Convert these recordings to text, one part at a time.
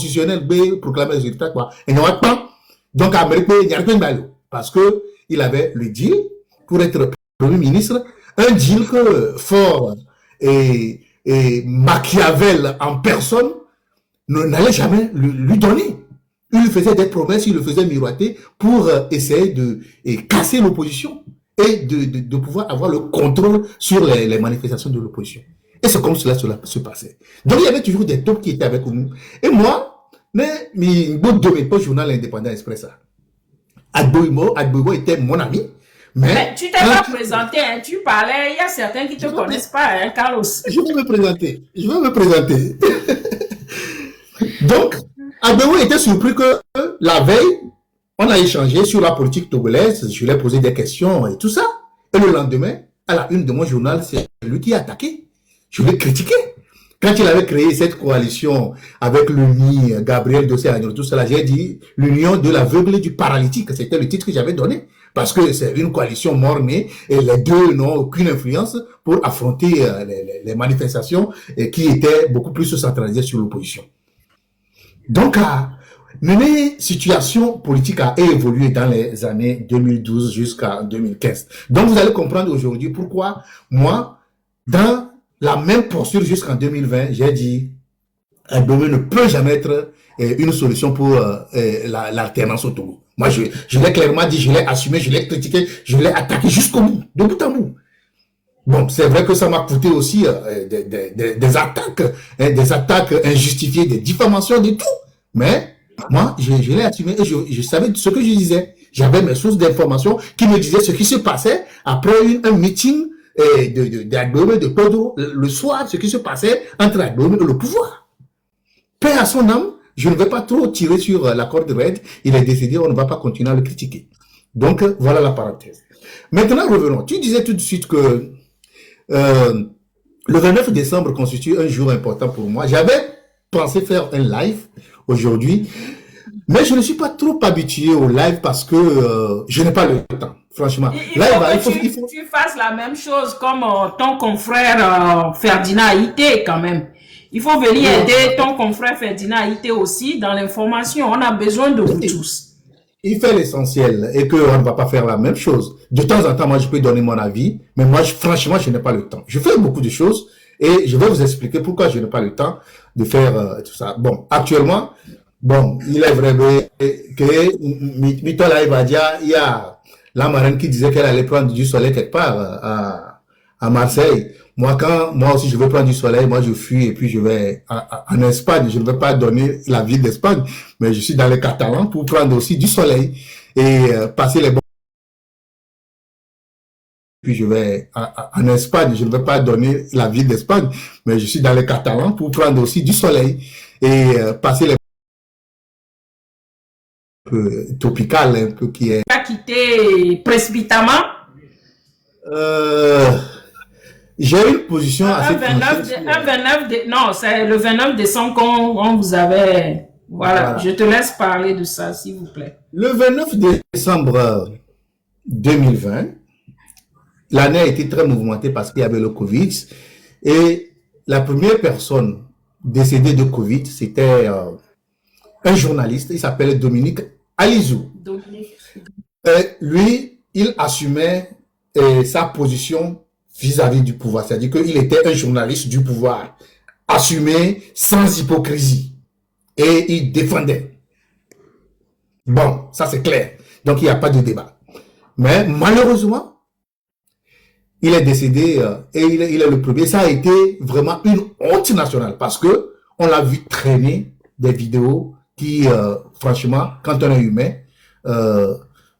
constitutionnel proclamé les résultats quoi. Et il n'y a pas. Donc, Amérique, il n'y a pas de parce que il avait le deal pour être Premier ministre, un deal que Ford et Machiavel en personne n'allait jamais lui donner. Il lui faisait des promesses, il le faisait miroiter pour essayer de casser l'opposition et de pouvoir avoir le contrôle sur les manifestations de l'opposition. Et c'est comme cela se passait. Donc, il y avait toujours des taupes qui étaient avec nous. Et moi, mais de mes poches journal indépendant Express, Agboimo était mon ami. Mais tu t'es pas présenté, hein, tu parlais, il y a certains qui ne te connaissent pas, hein, Carlos. Je vais me présenter. Donc, Agboimo était surpris que la veille, on a échangé sur la politique togolaise, je lui ai posé des questions et tout ça. Et le lendemain, à la une de mon journal, c'est lui qui a attaqué. Je l'ai critiqué. Quand il avait créé cette coalition avec l'UNI, Gabriel Dossé-Agneau, tout cela, j'ai dit l'union de l'aveugle et du paralytique. C'était le titre que j'avais donné. Parce que c'est une coalition mornée et les deux n'ont aucune influence pour affronter les manifestations qui étaient beaucoup plus centralisées sur l'opposition. Donc, la situation politique a évolué dans les années 2012 jusqu'à 2015. Donc, vous allez comprendre aujourd'hui pourquoi moi, dans la même posture jusqu'en 2020, j'ai dit Agboimo ne peut jamais être une solution pour l'alternance au Togo. Moi, je l'ai clairement dit, je l'ai assumé, je l'ai critiqué, je l'ai attaqué jusqu'au bout, de bout en bout. Bon, c'est vrai que ça m'a coûté aussi des attaques injustifiées, des diffamations, de tout. Mais moi, je l'ai assumé et je savais ce que je disais. J'avais mes sources d'informations qui me disaient ce qui se passait après un meeting d'Agboimo de Todo le soir, ce qui se passait entre Agboimo et le pouvoir. Paix à son âme, je ne vais pas trop tirer sur la corde raide, il est décédé, on ne va pas continuer à le critiquer. Donc, voilà la parenthèse. Maintenant, revenons. Tu disais tout de suite que le 29 décembre constitue un jour important pour moi. J'avais pensé faire un live aujourd'hui, mais je ne suis pas trop habitué au live parce que je n'ai pas le temps, franchement. Il faut que tu fasses la même chose comme ton confrère Ferdinand Haïté quand même. Il faut venir aider ton confrère Ferdinand Haïté aussi dans l'information. On a besoin de vous tous. Il fait l'essentiel et qu'on ne va pas faire la même chose. De temps en temps, moi, je peux donner mon avis, mais moi, franchement, je n'ai pas le temps. Je fais beaucoup de choses et je vais vous expliquer pourquoi je n'ai pas le temps de faire tout ça. Bon, actuellement, bon, il est vrai que Mitola Ibadia, il y a la marraine qui disait qu'elle allait prendre du soleil quelque part à Marseille. Moi aussi, je veux prendre du soleil, moi, je fuis et puis je vais en Espagne. Je ne vais pas donner la ville d'Espagne, mais je suis dans les Catalans pour prendre aussi du soleil et passer les bons. Puis je vais en Espagne. Je ne vais pas donner la ville d'Espagne, mais je suis dans les Catalans pour prendre aussi du soleil et passer les tropical un peu qui est. Tu as quitté précipitamment. J'ai une position assez non, c'est le 29 décembre qu'on vous avait. Voilà, je te laisse parler de ça, s'il vous plaît. Le 29 décembre 2020, l'année a été très mouvementée parce qu'il y avait le Covid. Et la première personne décédée de Covid, c'était un journaliste, il s'appelle Dominique Alizou. Lui, il assumait sa position vis-à-vis du pouvoir. C'est-à-dire qu'il était un journaliste du pouvoir, assumé sans hypocrisie. Et il défendait. Bon, ça c'est clair. Donc il n'y a pas de débat. Mais malheureusement, il est décédé et il est le premier. Ça a été vraiment une honte nationale parce que on l'a vu traîner des vidéos qui, franchement, quand on est humain,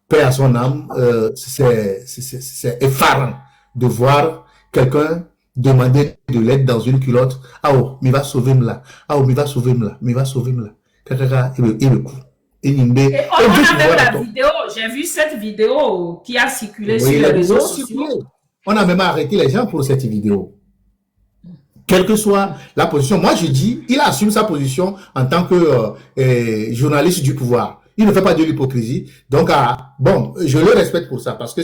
paix à son âme, c'est effarant de voir quelqu'un demander de l'aide dans une culotte. Ah oh, mais va sauver là. Ah oh, mais va sauver là. Mais va sauver là. Et le coup. Et on a même la vidéo. J'ai vu cette vidéo qui a circulé sur les réseaux sociaux. On a même arrêté les gens pour cette vidéo. Quelle que soit la position. Moi, je dis, il assume sa position en tant que journaliste du pouvoir. Il ne fait pas de l'hypocrisie. Donc, bon, je le respecte pour ça parce que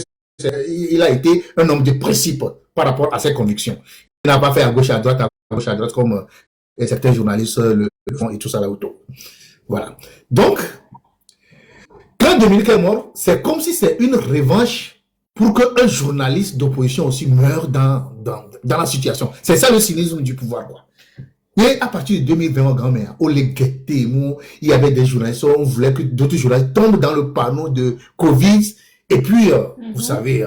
il a été un homme de principe par rapport à ses convictions. Il n'a pas fait à gauche à droite comme certains journalistes le font et tout ça là autour. Voilà. Donc, quand Dominique est mort, c'est comme si c'est une revanche pour qu'un journaliste d'opposition aussi meure dans la situation. C'est ça le cynisme du pouvoir, quoi. Et à partir de 2020, grand-mère, on les guettait, il y avait des journalistes, on voulait que d'autres journalistes tombent dans le panneau de Covid. Et puis, vous savez,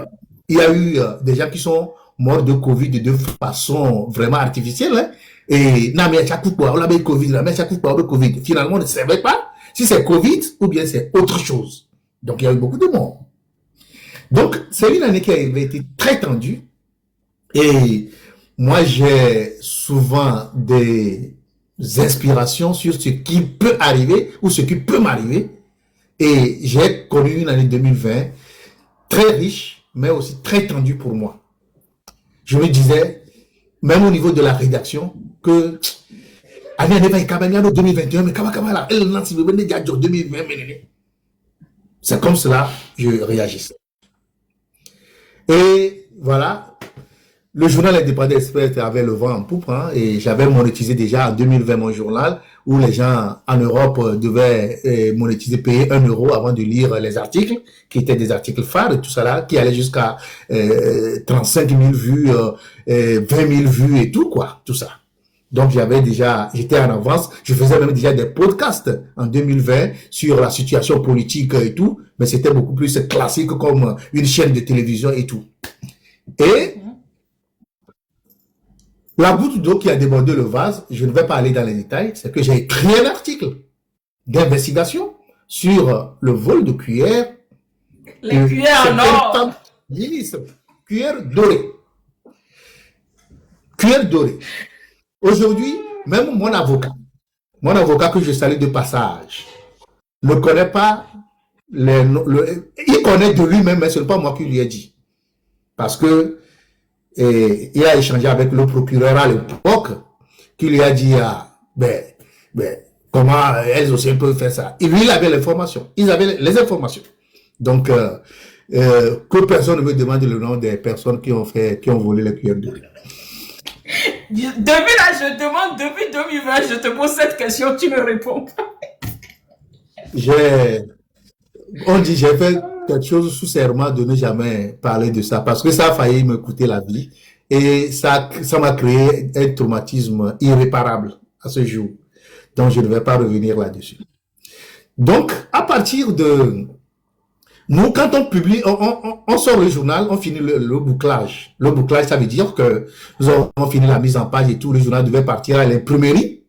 il y a eu des gens qui sont morts de Covid de façon vraiment artificielle. Hein. Et non, mais chaque coup, on avait Covid, là, mais chaque coup, on avait Covid. Finalement, on ne savait pas si c'est Covid ou bien c'est autre chose. Donc, il y a eu beaucoup de morts. Donc, c'est une année qui avait été très tendue. Et moi, j'ai souvent des inspirations sur ce qui peut arriver ou ce qui peut m'arriver. Et j'ai connu une année 2020 très riche, mais aussi très tendue pour moi. Je me disais, même au niveau de la rédaction, que année 2021, mais là, elle lance 2020. C'est comme cela que je réagissais. Et voilà, le journal indépendant Express avait le vent en poupe, hein, et j'avais monétisé déjà en 2020 mon journal, où les gens en Europe devaient monétiser, payer 1 euro avant de lire les articles, qui étaient des articles phares et tout ça là, qui allaient jusqu'à 35 000 vues, 20 000 vues et tout, quoi, tout ça. Donc j'étais en avance, je faisais même déjà des podcasts en 2020 sur la situation politique et tout, mais c'était beaucoup plus classique comme une chaîne de télévision et tout. Et la goutte d'eau qui a débordé le vase, je ne vais pas aller dans les détails, c'est que j'ai écrit un article d'investigation sur le vol de cuillères. Les cuillères en or. Ministre, cuillères dorées. Cuillères dorées. Aujourd'hui, même mon avocat que je salue de passage, ne connaît pas il connaît de lui-même, mais ce n'est pas moi qui lui ai dit. Parce que il a échangé avec le procureur à l'époque, qui lui a dit, comment elles aussi peuvent faire ça. Et lui, il avait l'information. Ils avaient les informations. Donc, que personne ne me demande le nom des personnes qui ont volé les cuillères de riz. Depuis là, je demande, depuis 2020, je te pose cette question, tu ne réponds pas. J'ai fait quelque chose sous serment de ne jamais parler de ça, parce que ça a failli me coûter la vie, et ça m'a créé un traumatisme irréparable à ce jour. Donc, je ne vais pas revenir là-dessus. Donc, à partir de... Nous, quand on publie, on sort le journal, on finit le bouclage. Le bouclage, ça veut dire que nous avons fini la mise en page et tout, le journal devait partir à l'imprimerie.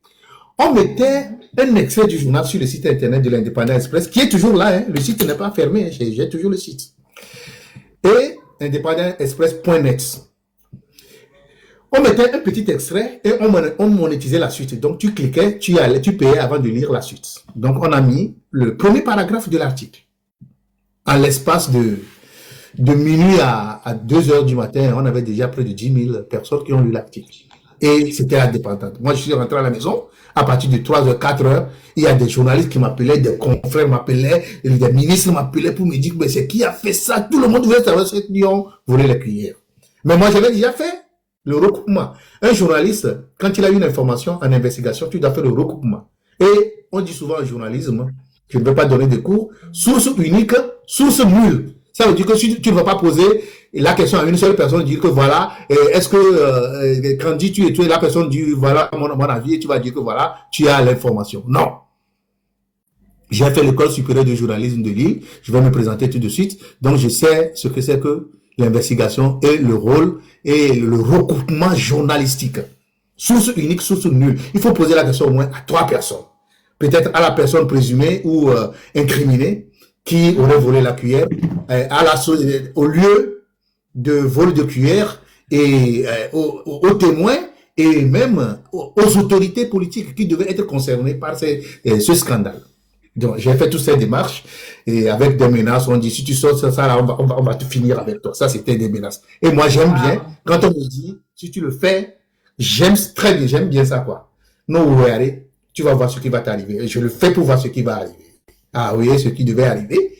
On mettait un extrait du journal sur le site internet de l'Indépendant Express, qui est toujours là, hein. Le site n'est pas fermé, j'ai toujours le site. Et indépendantexpress.net. On mettait un petit extrait et on monétisait la suite. Donc, tu cliquais, tu payais avant de lire la suite. Donc, on a mis le premier paragraphe de l'article. En l'espace de minuit à 2 heures du matin, on avait déjà près de 10 000 personnes qui ont lu l'article. Et c'était indépendant. Moi, je suis rentré à la maison, à partir de 3 heures, 4 heures, il y a des journalistes qui m'appelaient, des confrères m'appelaient, des ministres m'appelaient pour me dire, mais c'est qui a fait ça? Tout le monde voulait savoir ceux qui ont volé les cuillères. Mais moi, j'avais déjà fait le recoupement. Un journaliste, quand il a une information en investigation, tu dois faire le recoupement. Et on dit souvent en journalisme, je ne vais pas donner des cours, source unique, source nulle. Ça veut dire que si tu ne vas pas poser la question à une seule personne, dire que voilà, est-ce que quand tu es la personne dit voilà mon avis et tu vas dire que voilà, tu as l'information. Non. J'ai fait l'école supérieure de journalisme de Lille, je vais me présenter tout de suite, donc je sais ce que c'est que l'investigation et le rôle et le recoupement journalistique. Source unique, source nulle. Il faut poser la question au moins à 3 personnes. Peut-être à la personne présumée ou incriminée qui aurait volé la cuillère, au lieu de vol de cuillère et aux témoins et même aux autorités politiques qui devaient être concernées par ce scandale. Donc, j'ai fait toutes ces démarches et avec des menaces, on dit si tu sors ça là, on va te finir avec toi. Ça, c'était des menaces. Et moi, j'aime bien quand on me dit si tu le fais, j'aime bien ça quoi. Non, allez, tu vas voir ce qui va t'arriver. Et je le fais pour voir ce qui va arriver. Ah oui, ce qui devait arriver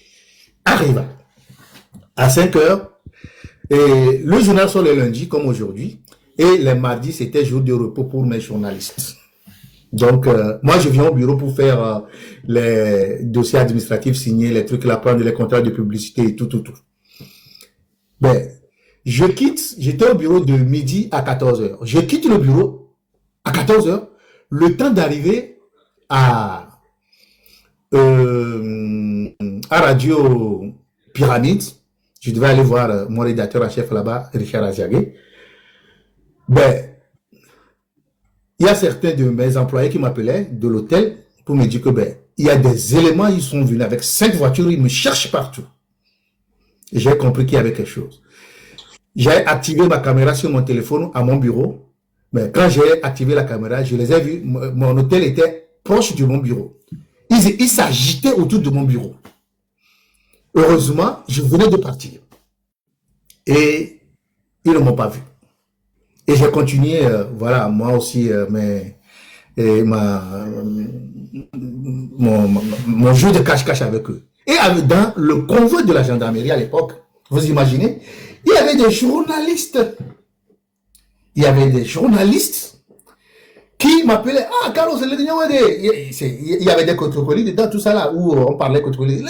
arriva. À 5 heures, et le journal sort le lundi comme aujourd'hui, et les mardis, c'était jour de repos pour mes journalistes. Donc, moi, je viens au bureau pour faire les dossiers administratifs, signer les trucs, là, prendre les contrats de publicité et tout. Ben, j'étais au bureau de midi à 14 heures. Je quitte le bureau à 14 heures, le temps d'arriver à Radio Pyramide. Je devais aller voir mon rédacteur en chef là-bas, Richard Aziagé. Ben, il y a certains de mes employés qui m'appelaient de l'hôtel pour me dire que ben, il y a des éléments, ils sont venus avec 5 voitures, ils me cherchent partout. Et j'ai compris qu'il y avait quelque chose. J'ai activé ma caméra sur mon téléphone à mon bureau. Mais quand j'ai activé la caméra, je les ai vus. Mon hôtel était proche de mon bureau. Ils s'agitaient autour de mon bureau. Heureusement, je venais de partir. Et ils ne m'ont pas vu. Et j'ai continué, voilà, moi aussi, mon jeu de cache-cache avec eux. Et dans le convoi de la gendarmerie à l'époque, vous imaginez, il y avait des journalistes. Il y avait des journalistes qui m'appelaient. Ah, Carlos, il y avait des contre-colis dedans, tout ça là, où on parlait contre-colis.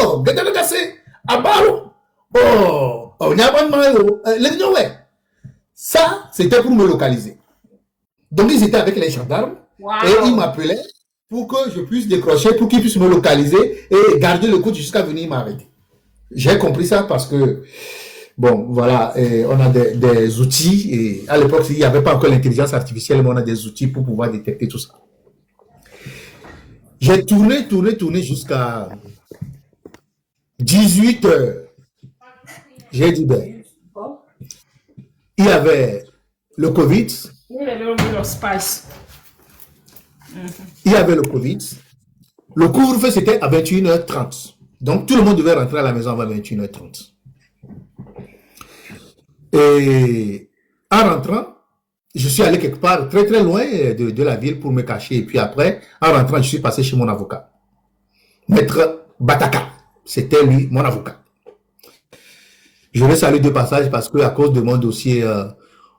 Oh, Gata Gassé, Abalo, oh, Nyabamayo, ça, c'était pour me localiser. Donc, ils étaient avec les gendarmes et ils m'appelaient pour que je puisse décrocher, pour qu'ils puissent me localiser et garder le coup jusqu'à venir m'arrêter. J'ai compris ça parce que, bon, voilà, on a des outils, et à l'époque, il n'y avait pas encore l'intelligence artificielle, mais on a des outils pour pouvoir détecter tout ça. J'ai tourné jusqu'à 18 heures. J'ai dit, ben, il y avait le Covid. Il y avait le Covid. Le couvre-feu, c'était à 21h30. Donc, tout le monde devait rentrer à la maison avant 21h30. Et en rentrant, je suis allé quelque part très très loin de la ville pour me cacher. Et puis après, en rentrant, je suis passé chez mon avocat. Maître Bataka, c'était lui, mon avocat. Je le salue de passage parce qu'à cause de mon dossier,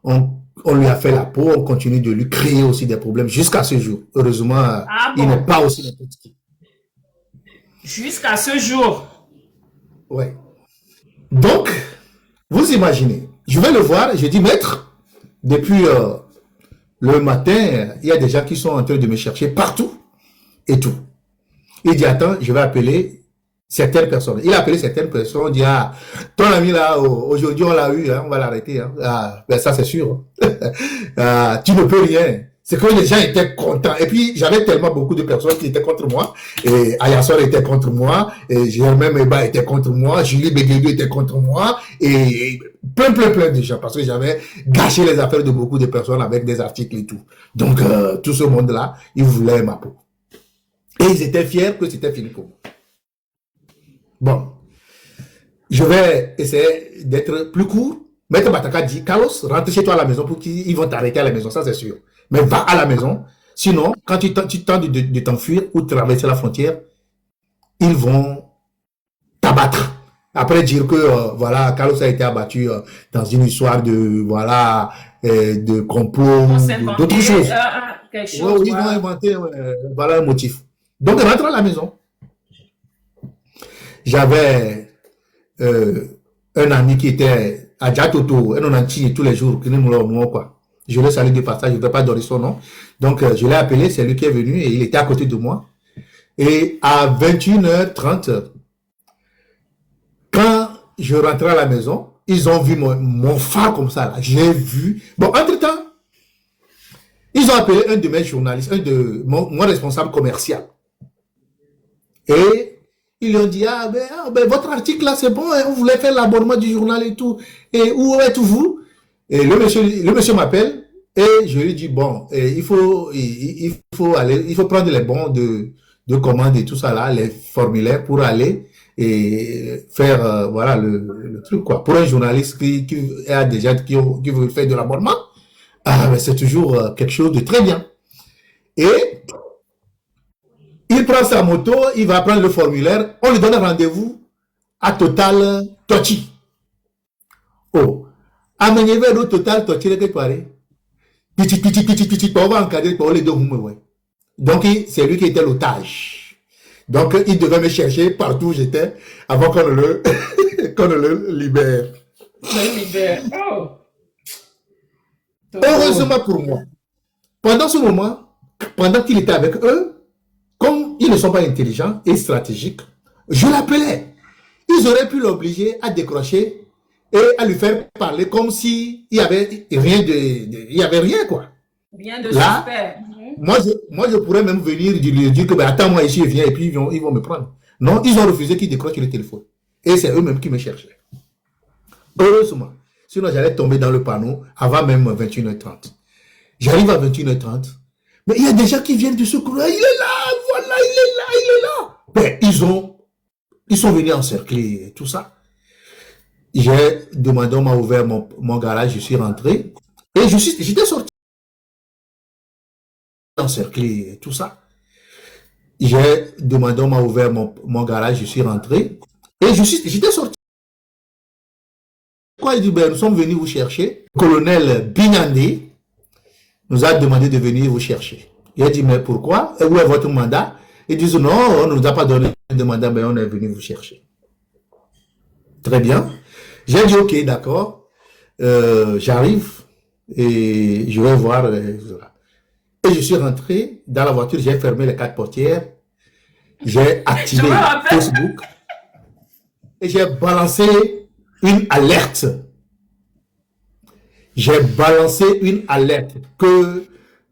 on lui a fait la peau, on continue de lui créer aussi des problèmes jusqu'à ce jour. Heureusement, il n'est pas aussi n'importe qui. Jusqu'à ce jour. Ouais. Donc, vous imaginez, je vais le voir, je dis, maître, depuis le matin, il y a des gens qui sont en train de me chercher partout et tout. Il dit, attends, je vais appeler certaines personnes. Il a appelé certaines personnes, il dit, ah, ton ami là, aujourd'hui on l'a eu, hein, on va l'arrêter. Hein. Ah, ben ça c'est sûr. Ah, tu ne peux rien. C'est que les gens étaient contents. Et puis, j'avais tellement beaucoup de personnes qui étaient contre moi. Et Ayassor était contre moi. Et Germain Meba était contre moi. Julie Béguédou était contre moi. Et plein de gens. Parce que j'avais gâché les affaires de beaucoup de personnes avec des articles et tout. Donc, tout ce monde-là, ils voulaient ma peau. Et ils étaient fiers que c'était fini pour moi. Bon. Je vais essayer d'être plus court. Maître Bataka dit, Carlos, rentre chez toi à la maison pour qu'ils vont t'arrêter à la maison. Ça, c'est sûr. Mais va à la maison. Sinon, quand tu tentes de t'enfuir ou de traverser la frontière, ils vont t'abattre. Après dire que, voilà, Carlos a été abattu dans une histoire de, voilà, de complot, d'autres choses. Quelque chose, ils vont inventer, voilà un motif. Donc, rentre à la maison. J'avais un ami qui était à Djatoto, un Onanti tous les jours, qui nous quoi. Je le salue de passage, je ne vais pas donner son nom. Donc, je l'ai appelé, c'est lui qui est venu et il était à côté de moi. Et à 21h30, quand je rentrais à la maison, ils ont vu mon phare comme ça, là. J'ai vu. Bon, entre-temps, ils ont appelé un de mes journalistes, mon responsable commercial. Et ils lui ont dit, ben, votre article là, c'est bon, hein, on voulait faire l'abonnement du journal et tout. Et où êtes-vous? Et le monsieur m'appelle et je lui dis, bon, il faut prendre les bons de commande et tout ça là, les formulaires pour aller et faire, voilà, le truc, quoi. Pour un journaliste qui a déjà, qui veut faire de l'abonnement, ben, c'est toujours quelque chose de très bien. Et il prend sa moto, il va prendre le formulaire, on lui donne un rendez-vous à Total Tochi. Oh, amenez vers le Total Tochi, le petit, on va encadrer pour les deux, ouais. Donc, c'est lui qui était l'otage. Donc, il devait me chercher partout où j'étais avant qu'on ne le, qu'on ne le libère. Le libère. Oh. Heureusement pour moi, pendant ce moment, pendant qu'il était avec eux, comme ils ne sont pas intelligents et stratégiques, je l'appelais. Ils auraient pu l'obliger à décrocher et à lui faire parler comme si il y avait rien il y avait rien, quoi. Rien de Là, suspect. moi, je pourrais même venir lui dire que ben, attends-moi ici, viens, et puis ils vont me prendre. Non, ils ont refusé qu'il décroche le téléphone. Et c'est eux-mêmes qui me cherchaient. Heureusement. Sinon, j'allais tomber dans le panneau avant même 21h30. J'arrive à 21h30. Mais il y a des gens qui viennent du secours. Il est là, voilà, il est là, il est là. Ben, ils sont venus encercler tout ça. J'ai demandé, on m'a ouvert mon garage, je suis rentré. Et j'étais sorti encercler tout ça. J'ai demandé, on m'a ouvert mon garage, je suis rentré. Et j'étais sorti. Quoi, il dit, ben, nous sommes venus vous chercher. Le colonel Bignandé nous a demandé de venir vous chercher. Il a dit, mais pourquoi? Et où est votre mandat? Ils disent, non, on ne nous a pas donné de mandat, mais on est venu vous chercher. Très bien. J'ai dit, ok, d'accord. J'arrive et je vais voir. Et je suis rentré dans la voiture, j'ai fermé les 4 portières, j'ai activé Facebook et j'ai balancé une alerte. J'ai balancé une alerte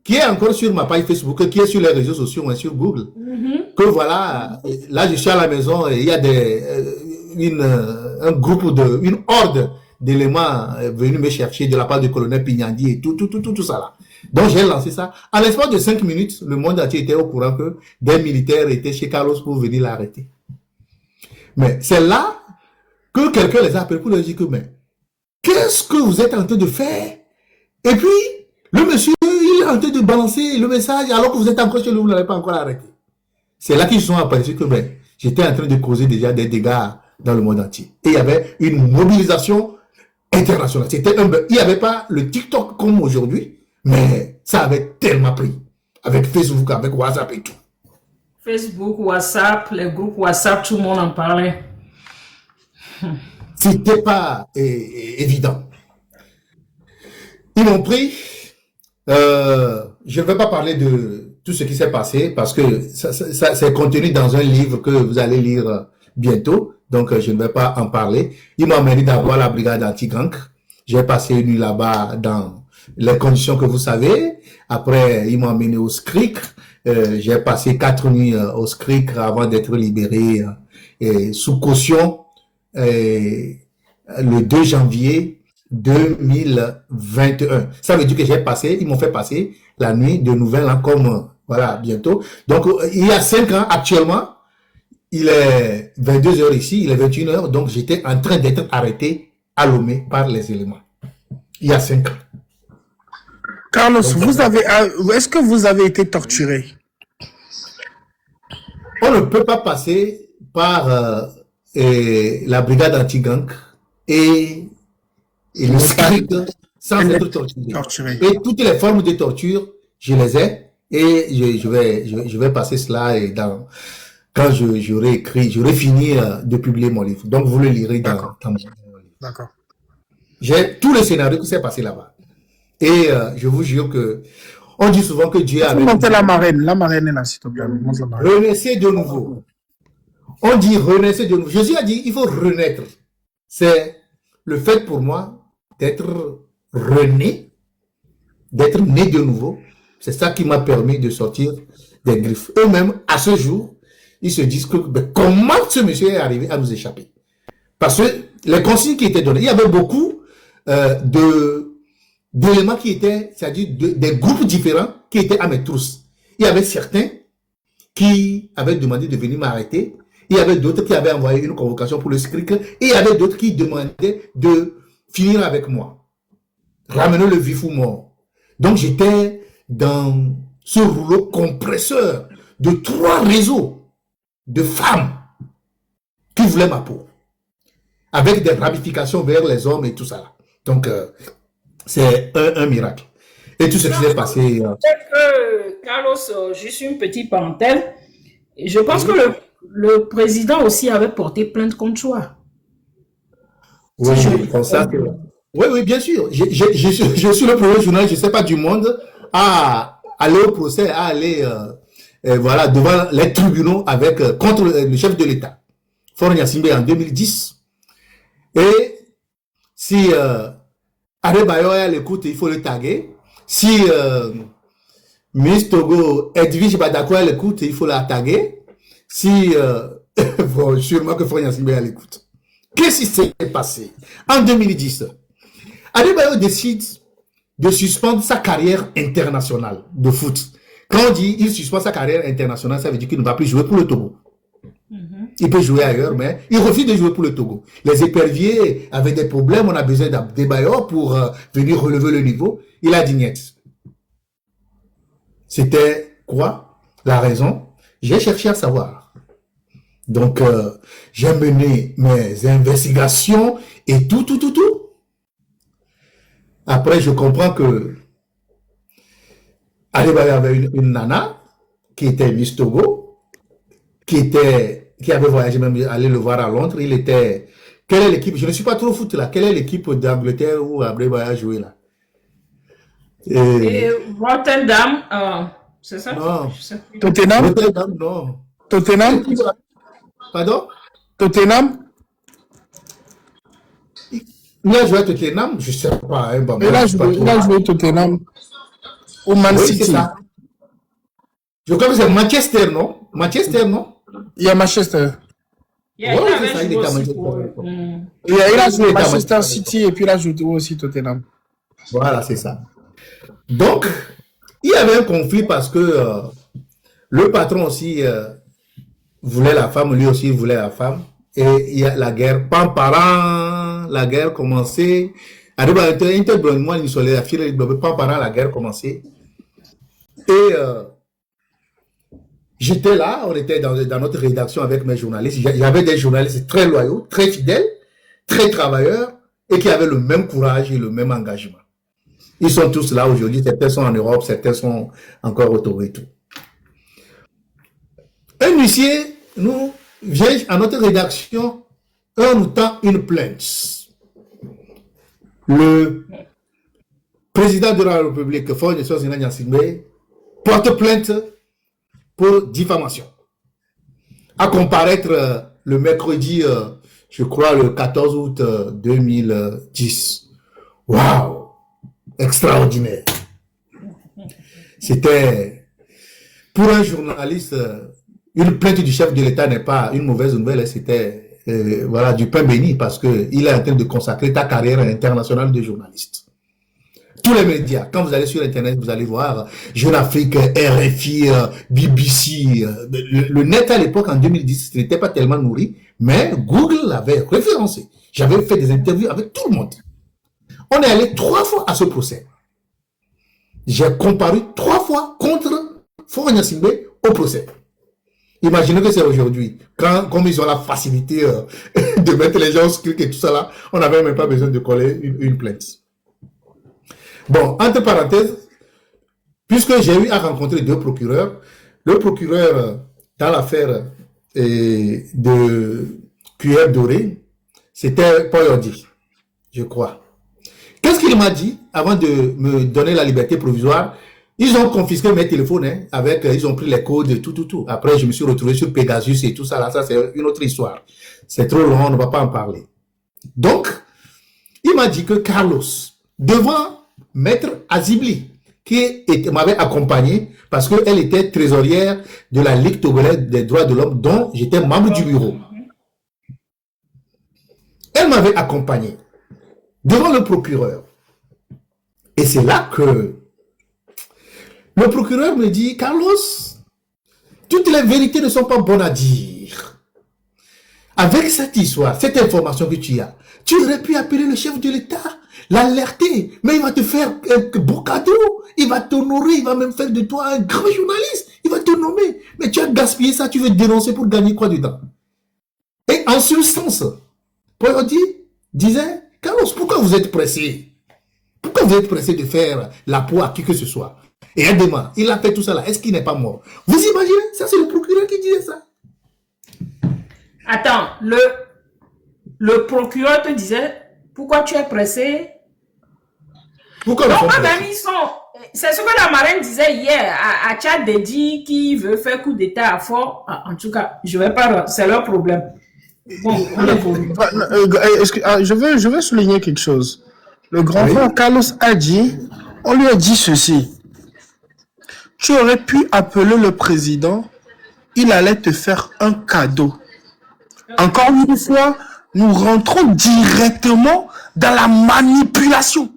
qui est encore sur ma page Facebook, qui est sur les réseaux sociaux, sur Google. Que voilà, là je suis à la maison et il y a un groupe une horde d'éléments venus me chercher de la part du colonel Pignandi et tout ça là. Donc j'ai lancé ça. En l'espace de 5 minutes, le monde entier était au courant que des militaires étaient chez Carlos pour venir l'arrêter. Mais c'est là que quelqu'un les a appelés pour leur dire que, mais qu'est-ce que vous êtes en train de faire? Et puis, le monsieur, il est en train de balancer le message alors que vous êtes encore chez lui, vous ne l'avez pas encore arrêté. C'est là qu'ils sont aperçus que j'étais en train de causer déjà des dégâts dans le monde entier. Et il y avait une mobilisation internationale. Il n'y avait pas le TikTok comme aujourd'hui, mais ça avait tellement pris. Avec Facebook, avec WhatsApp et tout. Facebook, WhatsApp, les groupes WhatsApp, tout le monde en parlait. C'était pas évident. Ils m'ont pris. Je ne vais pas parler de tout ce qui s'est passé parce que ça c'est contenu dans un livre que vous allez lire bientôt. Donc, je ne vais pas en parler. Ils m'ont amené d'abord à la brigade anti-gang. J'ai passé une nuit là-bas dans les conditions que vous savez. Après, ils m'ont amené au SCRIC. J'ai passé 4 nuits au SCRIC avant d'être libéré sous caution le 2 janvier 2021. Ça veut dire que ils m'ont fait passer la nuit de Nouvel An comme, voilà, bientôt. Donc, il y a 5 ans, actuellement, il est 22h ici, il est 21h, donc j'étais en train d'être arrêté à Lomé par les éléments. Il y a 5 ans. Carlos, est-ce que vous avez été torturé? On ne peut pas passer par la brigade anti-gang et le SCRIC sans être torturé. Et toutes les formes de torture, je les ai et je vais passer cela quand j'aurai fini de publier mon livre. Donc vous le lirez dans mon livre. D'accord. J'ai tous les scénarios qui s'est passé là-bas. Et je vous jure que on dit souvent que Dieu a... Montez la marraine est là, s'il te plaît. Renaissez de nouveau. On dit renaissez de nouveau. Jésus a dit il faut renaître. C'est le fait pour moi d'être rené, d'être né de nouveau. C'est ça qui m'a permis de sortir des griffes. Eux-mêmes, à ce jour, ils se disent que comment ce monsieur est arrivé à nous échapper. Parce que les consignes qui étaient données, il y avait beaucoup d'éléments qui étaient, c'est-à-dire des groupes différents qui étaient à mes trousses. Il y avait certains qui avaient demandé de venir m'arrêter. Il y avait d'autres qui avaient envoyé une convocation pour le SCRIC. Et il y avait d'autres qui demandaient de finir avec moi. Ramener le vif ou mort. Donc j'étais dans ce rouleau compresseur de 3 réseaux de femmes qui voulaient ma peau. Avec des ramifications vers les hommes et tout ça. Donc, c'est un miracle. Et tout ce qui s'est passé. Peut-être que, Carlos, juste une petite parenthèse. Je pense que le président aussi avait porté plainte contre toi. Oui, Si je... comme ça. Oui, oui, bien sûr. Je suis le premier journaliste, je ne sais pas, du monde à aller au procès, à aller voilà, devant les tribunaux avec, contre le chef de l'État, Faure Gnassingbé, en 2010. Et si Adebayor est à l'écoute, il faut le taguer. Si Miss Togo, Edwige Badako est à l'écoute, il faut la taguer. Si, bon, sûrement que Faure Gnassingbé est à l'écoute. Qu'est-ce qui s'est passé en 2010? Adebayor décide de suspendre sa carrière internationale de foot. Quand on dit il suspend sa carrière internationale, ça veut dire qu'il ne va plus jouer pour le Togo. Il peut jouer ailleurs, mais il refuse de jouer pour le Togo. Les éperviers avaient des problèmes, on a besoin d'Adebayor pour venir relever le niveau. Il a dit niet. C'était quoi la raison? J'ai cherché à savoir. Donc, j'ai mené mes investigations et tout. Après, je comprends que Adebayor avait une nana qui était Miss Togo, qui avait voyagé même aller le voir à Londres. Il était... Quelle est l'équipe? Je ne suis pas trop foot là. Quelle est l'équipe d'Angleterre où Adebayor a joué là? Et Rotterdam, c'est ça? Non. Tottenham? Rotterdam, non. Tottenham? Pardon? Tottenham? Il a joué à Tottenham, je ne sais pas. Hein, Il a joué Tottenham. Au Man oui, City. c'est ça. Je crois que c'est Manchester, non? Manchester, non? Il y a Manchester. Yeah, Ouais, il c'est ça, avait il joué était à aussi Manchester. pour... Il a joué Il était à Manchester Manchester. City et puis il a joué aussi Tottenham. Voilà, c'est ça. Donc, il y avait un conflit parce que le patron aussi voulait la femme, lui aussi voulait la femme. Et il y a la guerre, la guerre commençait. La guerre commençait. Et j'étais là, on était dans notre rédaction avec mes journalistes. J'avais des journalistes très loyaux, très fidèles, très travailleurs et qui avaient le même courage et le même engagement. Ils sont tous là aujourd'hui, certains sont en Europe, certains sont encore au Togo et tout. Un huissier nous vient à notre rédaction, on nous tend une plainte. Le président de la République, Faure Gnassingbé, porte plainte pour diffamation. À comparaître le mercredi, je crois le 14 août 2010. Waouh! Extraordinaire. C'était, pour un journaliste, une plainte du chef de l'État n'est pas une mauvaise nouvelle, c'était voilà, du pain béni parce qu'il est en train de consacrer ta carrière internationale de journaliste. Tous les médias, quand vous allez sur Internet, vous allez voir Jeune Afrique, RFI, BBC. Le net à l'époque, en 2010, ce n'était pas tellement nourri, mais Google l'avait référencé. J'avais fait des interviews avec tout le monde. On est allé 3 fois à ce procès. J'ai comparu 3 fois contre Faure Gnassingbé au procès. Imaginez que c'est aujourd'hui. Comme ils ont la facilité de mettre les gens au script et tout ça là, on n'avait même pas besoin de coller une plainte. Bon, entre parenthèses, puisque j'ai eu à rencontrer 2 procureurs, le procureur dans l'affaire de Cuillère Dorée, c'était Paul Ordi, je crois. Qu'est-ce qu'il m'a dit avant de me donner la liberté provisoire? Ils ont confisqué mes téléphones, hein, ils ont pris les codes, tout. Après, je me suis retrouvé sur Pegasus et tout ça, là, ça c'est une autre histoire. C'est trop long, on ne va pas en parler. Donc, il m'a dit que Carlos, devant Maître Azibli, qui m'avait accompagné parce qu'elle était trésorière de la Ligue togolaise des droits de l'homme, dont j'étais membre du bureau. Elle m'avait accompagné devant le procureur. Et c'est là que le procureur me dit, Carlos, toutes les vérités ne sont pas bonnes à dire. Avec cette histoire, cette information que tu as, tu aurais pu appeler le chef de l'État, l'alerter, mais il va te faire un beau cadeau, il va t'honorer, il va même faire de toi un grand journaliste, il va te nommer. Mais tu as gaspillé ça, tu veux dénoncer pour gagner quoi dedans? Et en ce sens, Paul Ordi disait, Carlos, pourquoi vous êtes pressé? Pourquoi vous êtes pressé de faire la peau à qui que ce soit? Et demain, il a fait tout ça là. Est-ce qu'il n'est pas mort? Vous imaginez? Ça, c'est le procureur qui disait ça. Attends, le procureur te disait, pourquoi tu es pressé? Pourquoi Donc, même ils sont... C'est ce que la marraine disait hier à Tchad Dedi qui veut faire coup d'état à fort. En tout cas, je vais pas... C'est leur problème. Bon, on évolue. Je veux souligner quelque chose. Le grand frère Carlos a dit, on lui a dit ceci. Tu aurais pu appeler le président, il allait te faire un cadeau. Encore une fois, nous rentrons directement dans la manipulation.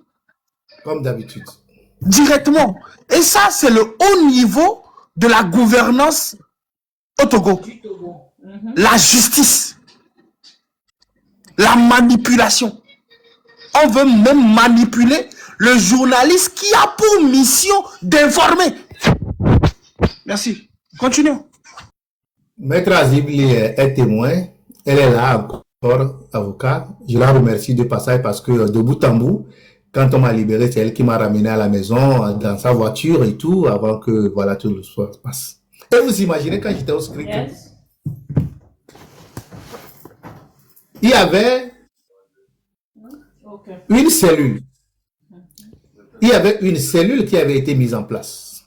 Comme d'habitude. Directement. Et ça, c'est le haut niveau de la gouvernance au Togo. La justice. La manipulation. On veut même manipuler le journaliste qui a pour mission d'informer. Merci. Continuons. Maître Azibli est témoin. Elle est là encore, avocat. Je la remercie de passage parce que de bout en bout, quand on m'a libéré, c'est elle qui m'a ramené à la maison, dans sa voiture et tout, avant que voilà tout le soir se passe. Et vous imaginez quand j'étais au script, Yes. il y avait Okay. une cellule. Il y avait une cellule qui avait été mise en place.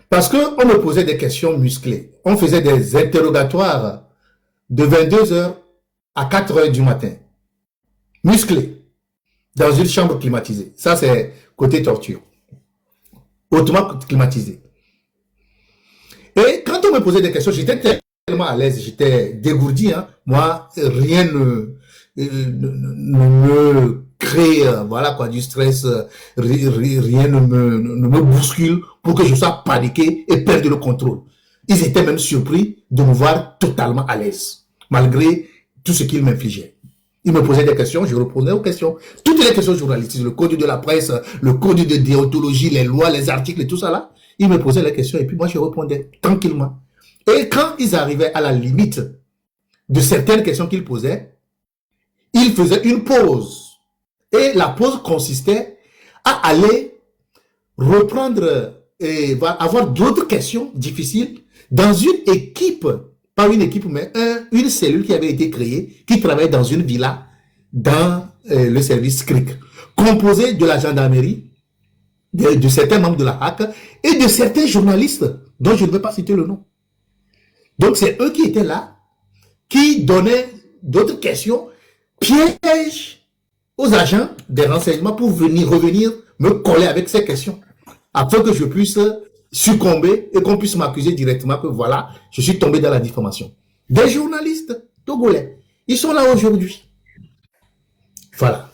Parce qu'on me posait des questions musclées. On faisait des interrogatoires de 22h à 4h du matin. Musclés. Dans une chambre climatisée. Ça, c'est côté torture. Hautement climatisé. Et quand on me posait des questions, j'étais tellement à l'aise, j'étais dégourdi. Hein. Moi, rien ne me crée voilà quoi, du stress, rien ne me bouscule pour que je sois paniqué et perdre le contrôle. Ils étaient même surpris de me voir totalement à l'aise, malgré tout ce qu'ils m'infligeaient. Ils me posaient des questions, je répondais aux questions. Toutes les questions journalistiques, le code de la presse, le code de déontologie, les lois, les articles et tout ça là, ils me posaient les questions et puis moi je répondais tranquillement. Et quand ils arrivaient à la limite de certaines questions qu'ils posaient, ils faisaient une pause. Et la pause consistait à aller reprendre et avoir d'autres questions difficiles dans une équipe, pas une équipe, mais une cellule qui avait été créée, qui travaillait dans une villa dans le service CRIC, composée de la gendarmerie, de certains membres de la HAC et de certains journalistes dont je ne vais pas citer le nom. Donc c'est eux qui étaient là, qui donnaient d'autres questions, pièges aux agents des renseignements pour revenir me coller avec ces questions, afin que je puisse succomber et qu'on puisse m'accuser directement que voilà, je suis tombé dans la diffamation. Des journalistes togolais, ils sont là aujourd'hui. Voilà.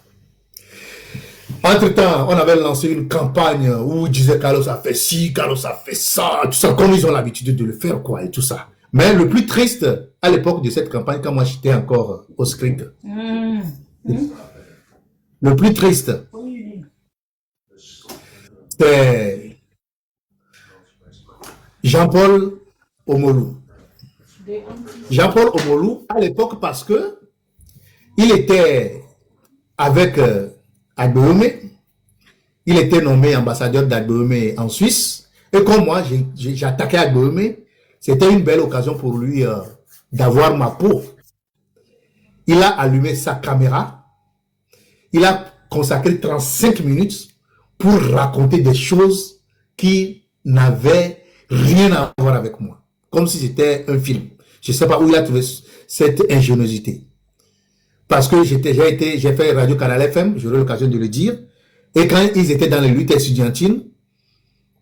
Entre-temps, on avait lancé une campagne où ils disaient Carlos a fait ci, Carlos a fait ça, tout ça, comme ils ont l'habitude de le faire, quoi, et tout ça. Mais le plus triste, à l'époque de cette campagne, quand moi j'étais encore au script, le plus triste, c'est Jean-Paul Omolou. Jean-Paul Omolou, à l'époque, parce que il était avec Agbeomé, il était nommé ambassadeur d'Agbeomé en Suisse, et comme moi, j'ai attaqué Agbeomé, c'était une belle occasion pour lui d'avoir ma peau. Il a allumé sa caméra, il a consacré 35 minutes pour raconter des choses qui n'avaient rien à voir avec moi, comme si c'était un film. Je ne sais pas où il a trouvé cette ingéniosité. Parce que j'ai fait Radio Canal FM, j'aurai l'occasion de le dire, et quand ils étaient dans les luttes estudiantines,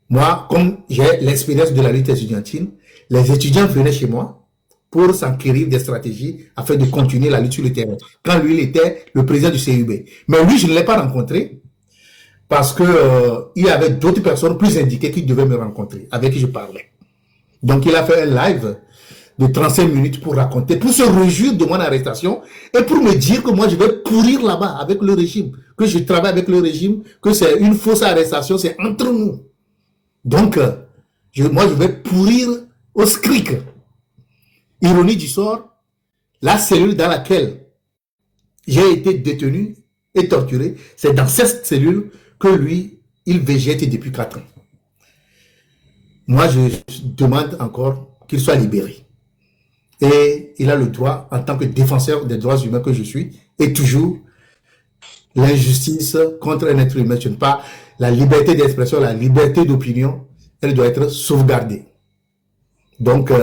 moi, comme j'ai l'expérience de la lutte estudiantine, les étudiants venaient chez moi pour s'enquérir des stratégies afin de continuer la lutte sur le terrain. Quand lui, il était le président du CUB. Mais lui, je ne l'ai pas rencontré parce que il y avait d'autres personnes plus indiquées qui devaient me rencontrer, avec qui je parlais. Donc, il a fait un live de 35 minutes pour raconter, pour se réjouir de mon arrestation et pour me dire que moi, je vais pourrir là-bas avec le régime, que je travaille avec le régime, que c'est une fausse arrestation, c'est entre nous. Donc, moi, je vais pourrir au SCRIC. Ironie du sort, la cellule dans laquelle j'ai été détenu et torturé, c'est dans cette cellule que lui, il végète depuis 4 ans. Moi, je demande encore qu'il soit libéré. Et il a le droit, en tant que défenseur des droits humains que je suis, et toujours l'injustice contre un être humain. Ce n'est pas la liberté d'expression, la liberté d'opinion, elle doit être sauvegardée. Donc,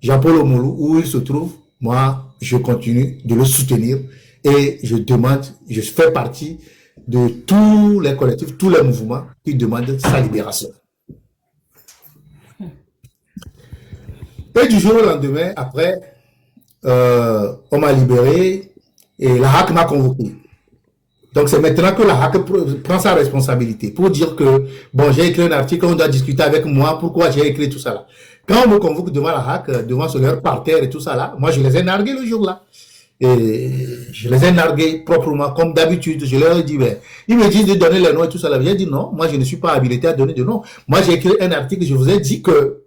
Jean-Paul Omolou, où il se trouve, moi, je continue de le soutenir et je demande, je fais partie de tous les collectifs, tous les mouvements qui demandent sa libération. Et du jour au lendemain, après, on m'a libéré et la HAC m'a convoqué. Donc c'est maintenant que la HAC prend sa responsabilité pour dire que, bon, j'ai écrit un article, on doit discuter avec moi, pourquoi j'ai écrit tout ça là. Quand on me convoque devant la HAC, devant ce leur parterre et tout ça là, moi je les ai nargués le jour là. Et je les ai nargués proprement, comme d'habitude. Je leur ai dit, ben, ils me disent de donner les noms et tout ça là. J'ai dit non, moi je ne suis pas habilité à donner de noms. Moi j'ai écrit un article, je vous ai dit que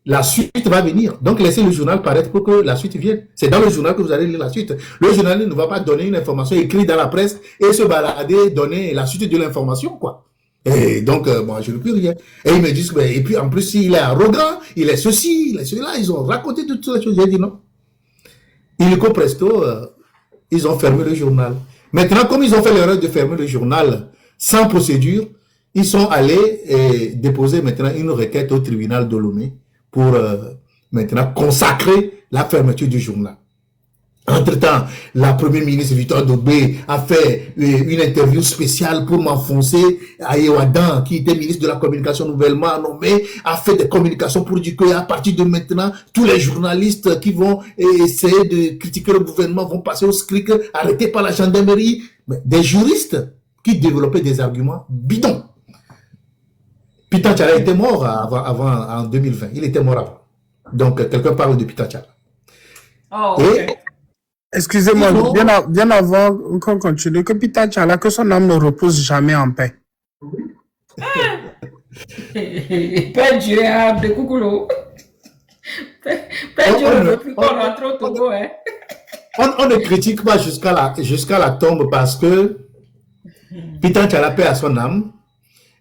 la suite va venir. Donc, laissez le journal paraître pour que la suite vienne. C'est dans le journal que vous allez lire la suite. Le journal ne va pas donner une information écrite dans la presse et se balader, donner la suite de l'information, quoi. Et donc, moi, je ne peux rien. Et ils me disent, et puis en plus, il est arrogant, il est ceci, il est cela. Ils ont raconté toutes ces choses. J'ai dit non. Illico presto, ils ont fermé le journal. Maintenant, comme ils ont fait l'erreur de fermer le journal sans procédure, ils sont allés déposer maintenant une requête au tribunal de Lomé pour maintenant consacrer la fermeture du journal. Entre-temps, la première ministre Victoire Dobé a fait une interview spéciale pour m'enfoncer à Yewadan, qui était ministre de la communication nouvellement nommé, a fait des communications pour dire qu'à partir de maintenant, tous les journalistes qui vont essayer de critiquer le gouvernement vont passer au SCRIC, arrêtés par la gendarmerie. Mais des juristes qui développaient des arguments bidons. Pitan Tchala était mort en 2020. Il était mort avant. Donc, quelqu'un parle de Pitan Tchala. Oh, okay. Excusez-moi, bien avant qu'on continue, que Pitan Tchala, que son âme ne repose jamais en paix. Père Dieu, de Koukoulou. Père Dieu ne veut plus qu'on rentre au Togo, hein. On ne critique pas jusqu'à la tombe parce que Pitan Tchala, paix à son âme,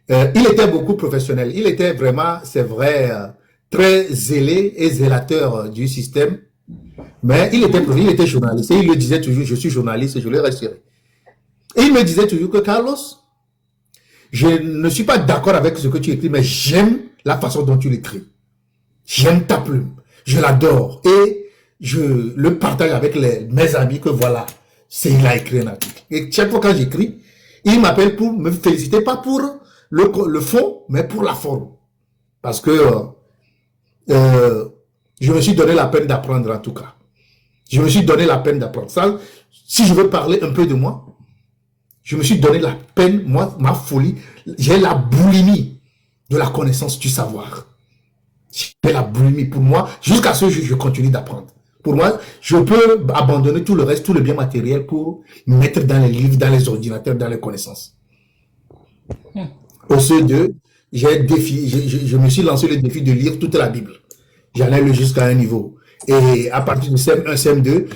il était beaucoup professionnel. Il était vraiment, c'est vrai, très zélé et zélateur du système. Mais il était journaliste. Et il le disait toujours, je suis journaliste et je le resterai. Et il me disait toujours que Carlos, je ne suis pas d'accord avec ce que tu écris, mais j'aime la façon dont tu l'écris. J'aime ta plume. Je l'adore. Et je le partage avec mes amis que voilà, il a écrit un article. Et chaque fois quand j'écris, il m'appelle pour me féliciter, pas pour le fond, mais pour la forme. Parce que je me suis donné la peine d'apprendre en tout cas. Je me suis donné la peine d'apprendre. Ça, si je veux parler un peu de moi, je me suis donné la peine, moi, ma folie. J'ai la boulimie de la connaissance du savoir. J'ai la boulimie. Pour moi, jusqu'à ce jour, je continue d'apprendre. Pour moi, je peux abandonner tout le reste, tout le bien matériel pour mettre dans les livres, dans les ordinateurs, dans les connaissances. Au CE2, je me suis lancé le défi de lire toute la Bible. J'en ai lu jusqu'à un niveau. Et à partir de CM1, CM2,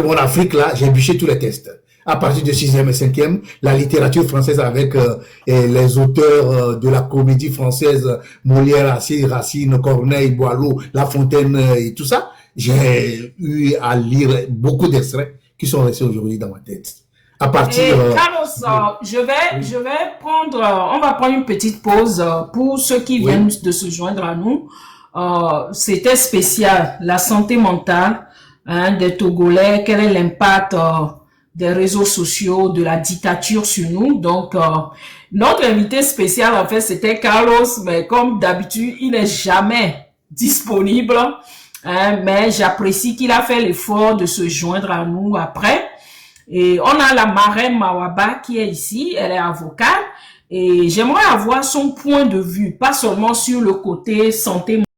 mon Afrique, là, j'ai bûché tous les tests. À partir de 6e et 5e, la littérature française avec les auteurs de la comédie française, Molière, Racine, Corneille, Boileau, La Fontaine et tout ça, j'ai eu à lire beaucoup d'extraits qui sont restés aujourd'hui dans ma tête. À partir... Carlos, on va prendre une petite pause pour ceux qui viennent de se joindre à nous. C'était spécial, la santé mentale des Togolais, quel est l'impact des réseaux sociaux, de la dictature sur nous. Donc, notre invité spécial, en fait, c'était Carlos, mais comme d'habitude, il n'est jamais disponible, mais j'apprécie qu'il a fait l'effort de se joindre à nous après. Et on a la marraine Mawaba qui est ici, elle est avocate, et j'aimerais avoir son point de vue, pas seulement sur le côté santé